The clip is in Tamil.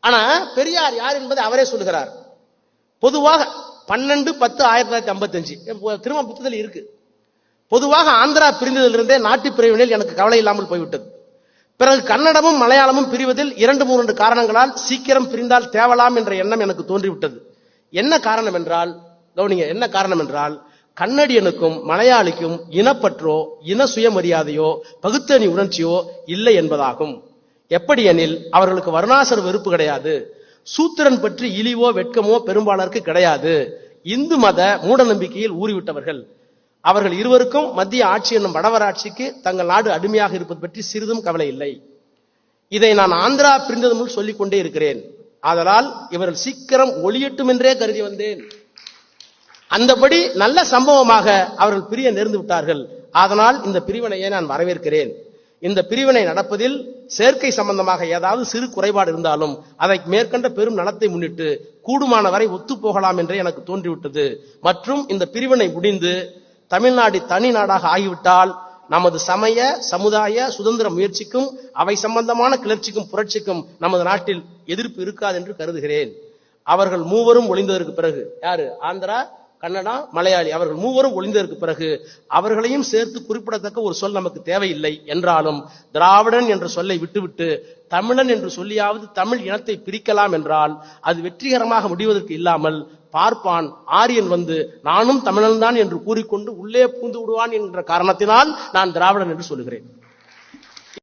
ஆனா பெரியார் யார் என்பதை அவரே சொல்லுகிறார். பொதுவாக 12/10/1955 திரும்ப புத்தகத்தில் இருக்கு. பொதுவாக ஆந்திரா பிரிந்ததிலிருந்தே நாட்டு பிரிவினில் எனக்கு கவலை இல்லாமல் போய்விட்டது. பிறகு கன்னடமும் மலையாளமும் பிரிவதில் 2-3 காரணங்களால் சீக்கிரம் பிரிந்தால் தேவலாம் என்ற எண்ணம் எனக்கு தோன்றிவிட்டது. என்ன காரணம் என்றால் கவனிங்க, என்ன காரணம் என்றால் கன்னடியனுக்கும் மலையாளிக்கும் இனப்பற்றோ இன சுயமரியாதையோ பகுத்தறி உணர்ச்சியோ இல்லை என்பதாகும். எப்படி எனில் அவர்களுக்கு வர்ணாசிர வெறுப்பு கிடையாது. சூத்திரன் பற்றி இழிவோ வெட்கமோ பெரும்பாலருக்கு கிடையாது. இந்து மத மூட நம்பிக்கையில் ஊறிவிட்டவர்கள். அவர்கள் இருவருக்கும் மத்திய ஆட்சி என்னும் வடவராட்சிக்கு தங்கள் நாடு அடிமையாக இருப்பது பற்றி சிறிதும் கவலை இல்லை. இதை நான் ஆந்திரா பிரிந்தது முன் சொல்லிக் கொண்டே இருக்கிறேன். ஆதலால் இவர்கள் சீக்கிரம் ஒளியட்டும் என்றே கருதி வந்தேன். அந்தபடி நல்ல சம்பவமாக அவர்கள் பிரிய நேர்ந்து விட்டார்கள். அதனால் இந்த பிரிவினையை நான் வரவேற்கிறேன். இந்த பிரிவினை நடப்பதில் சேர்க்கை சம்பந்தமாக ஏதாவது சிறு குறைபாடு இருந்தாலும் அதை மேற்கண்ட பெரும் நலத்தை முன்னிட்டு கூடுமான வரை ஒத்து போகலாம் என்றே எனக்கு தோன்றிவிட்டது. மற்றும் இந்த பிரிவினை முடிந்து தமிழ்நாடு தனி நாடாக ஆகிவிட்டால் நமது சமய சமுதாய சுதந்திர முயற்சிக்கும் அவை சம்பந்தமான கிளர்ச்சிக்கும் புரட்சிக்கும் நமது நாட்டில் எதிர்ப்பு இருக்காது என்று கருதுகிறேன். அவர்கள் மூவரும் ஒளிந்ததற்கு பிறகு, யாரு? ஆந்திரா, கன்னடா, மலையாளி, அவர்கள் மூவரும் ஒளிந்ததற்கு பிறகு அவர்களையும் சேர்த்து குறிப்பிடத்தக்க ஒரு சொல் நமக்கு தேவையில்லை என்றாலும் திராவிடன் என்ற சொல்லை விட்டுவிட்டு தமிழன் என்று சொல்லியாவது தமிழ் இனத்தை பிரிக்கலாம் என்றால் அது வெற்றிகரமாக முடிவதற்கு இல்லாமல் பார்ப்பான் ஆரியன் வந்து நானும் தமிழன் தான் என்று கூறிக்கொண்டு உள்ளே பூந்து விடுவான் என்ற காரணத்தினால் நான் திராவிடன் என்று சொல்லுகிறேன்.